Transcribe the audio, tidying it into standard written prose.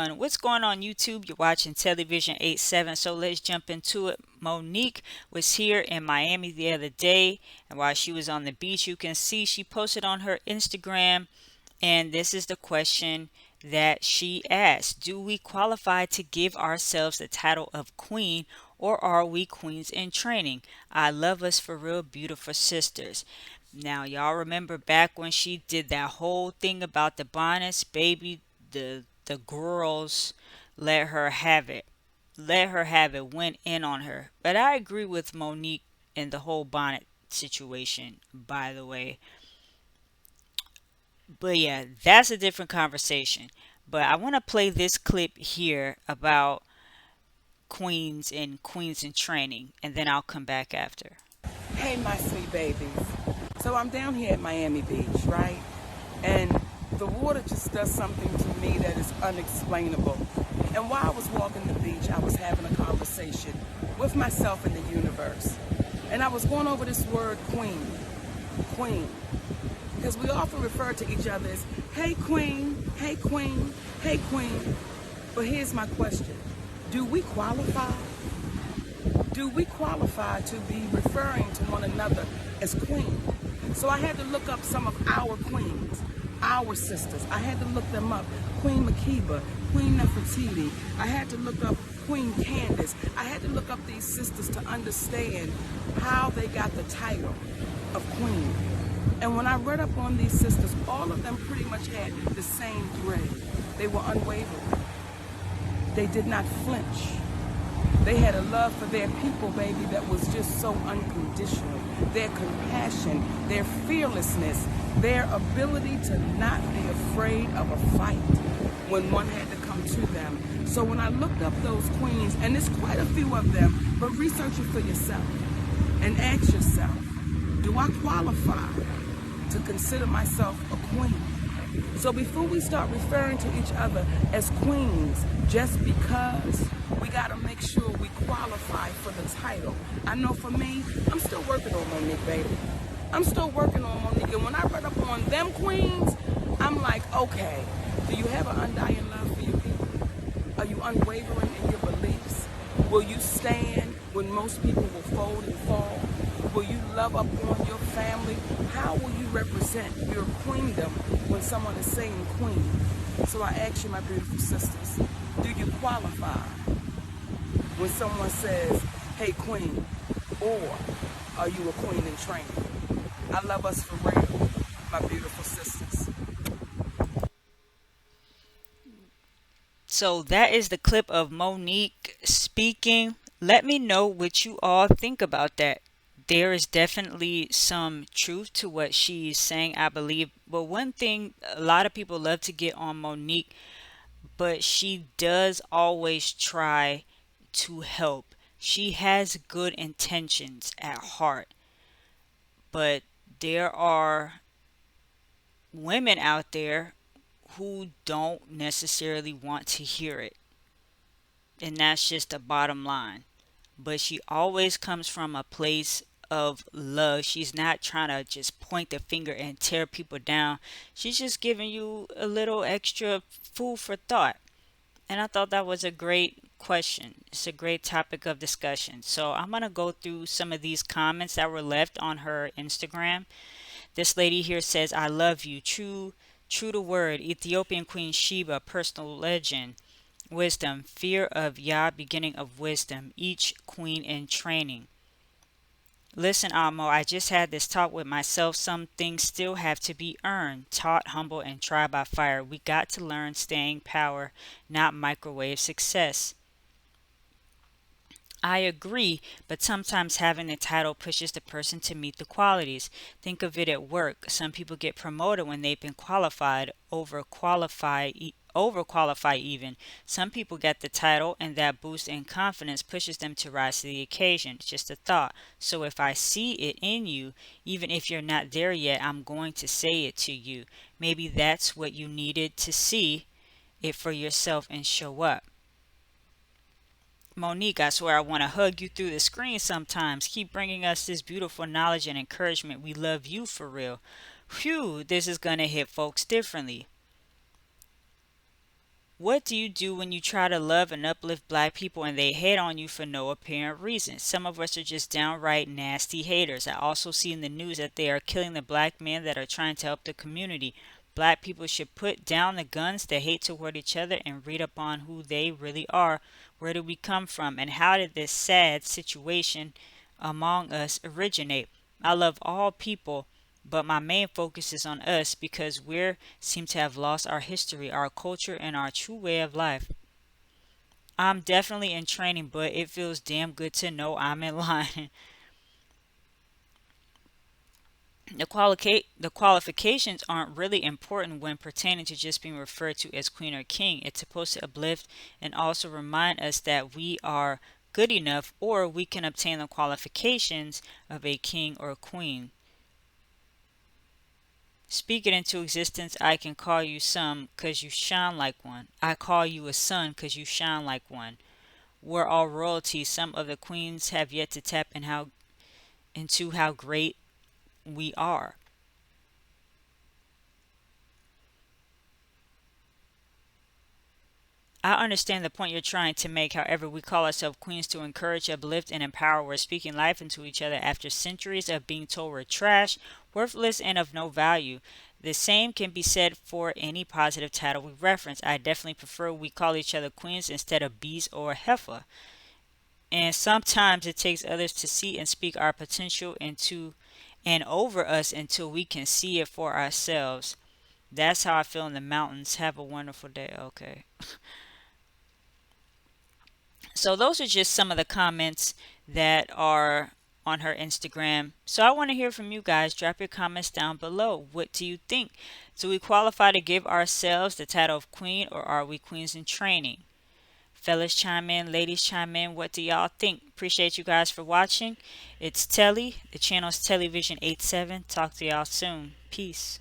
everyone. What's going on YouTube? You're watching TelliVision 87. So let's jump into it. Monique was here in Miami the other day, and while she was on the beach, you can see she posted on her Instagram, and this is the question that she asked. Do we qualify to give ourselves the title of queen, or are we queens in training? I love us for real, beautiful sisters. Now, y'all remember back when she did that whole thing about the bonnets, baby, the girls let her have it. Let her have it, went in on her. But I agree with Monique in the whole bonnet situation, by the way. But yeah, that's a different conversation. But I want to play this clip here about queens in training, and then I'll come back after. Hey, my sweet babies. So I'm down here at Miami Beach, right? And the water just does something to me that is unexplainable. And while I was walking the beach, I was having a conversation with myself and the universe. And I was going over this word queen, queen. Because we often refer to each other as, hey queen, hey queen, hey queen. But here's my question. Do we qualify? Do we qualify to be referring to one another as queen? So I had to look up some of our queens, our sisters. I had to look them up. Queen Makiba, Queen Nefertiti. I had to look up Queen Candace. I had to look up these sisters to understand how they got the title of queen. And when I read up on these sisters, all of them pretty much had the same thread. They were unwavering. They did not flinch. They had a love for their people, baby, that was just so unconditional. Their compassion, their fearlessness, their ability to not be afraid of a fight when one had to come to them. So when I looked up those queens, and there's quite a few of them, but research it for yourself and ask yourself, do I qualify to consider myself a queen? So before we start referring to each other as queens, just because, we got to make sure we qualify for the title. I know for me, I'm still working on Monique, baby. I'm still working on Monique. And when I read up on them queens, I'm like, okay, do you have an undying love for your people? Are you unwavering in your beliefs? Will you stand when most people will fold and fall? Will you love up on your family? How will you represent your queendom when someone is saying queen? So I ask you, my beautiful sisters, do you qualify when someone says, hey queen, or are you a queen in training? I love us for real, my beautiful sisters. So that is the clip of Monique speaking. Let me know what you all think about that. There is definitely some truth to what she's saying, I believe. But one thing, a lot of people love to get on Monique, but she does always try to help. She has good intentions at heart, but there are women out there who don't necessarily want to hear it. And that's just the bottom line. But she always comes from a place of love. She's not trying to just point the finger and tear people down. She's just giving you a little extra food for thought. And I thought that was a great question. It's a great topic of discussion. So I'm going to go through some of these comments that were left on her Instagram. This lady here says, I love you. True to word. Ethiopian Queen Sheba, personal legend. Wisdom, fear of Yah, beginning of wisdom, each queen in training. Listen, Amo, I just had this talk with myself. Some things still have to be earned, taught, humble, and tried by fire. We got to learn staying power, not microwave success. I agree, but sometimes having a title pushes the person to meet the qualities. Think of it at work. Some people get promoted when they've been qualified, overqualify even. Some people get the title and that boost in confidence pushes them to rise to the occasion. It's just a thought. So if I see it in you, even if you're not there yet, I'm going to say it to you. Maybe that's what you needed to see it for yourself and show up. Monique, I swear I want to hug you through the screen sometimes. Keep bringing us this beautiful knowledge and encouragement. We love you for real. Phew, this is going to hit folks differently. What do you do when you try to love and uplift black people and they hate on you for no apparent reason? Some of us are just downright nasty haters. I also see in the news that they are killing the black men that are trying to help the community. Black people should put down the guns, the hate toward each other, and read up on who they really are. Where did we come from? And how did this sad situation among us originate? I love all people, but my main focus is on us because we seem to have lost our history, our culture, and our true way of life. I'm definitely in training, but it feels damn good to know I'm in line. The qualifications aren't really important when pertaining to just being referred to as queen or king. It's supposed to uplift and also remind us that we are good enough or we can obtain the qualifications of a king or queen. Speak it into existence. I can call you some because you shine like one. I call you a son because you shine like one. We're all royalty. Some of the queens have yet to tap into how great we are. I understand the point you're trying to make. However, we call ourselves queens to encourage, uplift, and empower. We're speaking life into each other after centuries of being told we're trash, worthless, and of no value. The same can be said for any positive title we reference. I definitely prefer we call each other queens instead of beast or heifer. And sometimes it takes others to see and speak our potential into and over us until we can see it for ourselves. That's how I feel in the mountains. Have a wonderful day. Okay. So those are just some of the comments that are on her Instagram. So I want to hear from you guys. Drop your comments down below. What do you think? Do we qualify to give ourselves the title of queen or are we queens in training? Fellas chime in, ladies chime in. What do y'all think? Appreciate you guys for watching. It's Telly. The channel is TelliVision 87. Talk to y'all soon. Peace.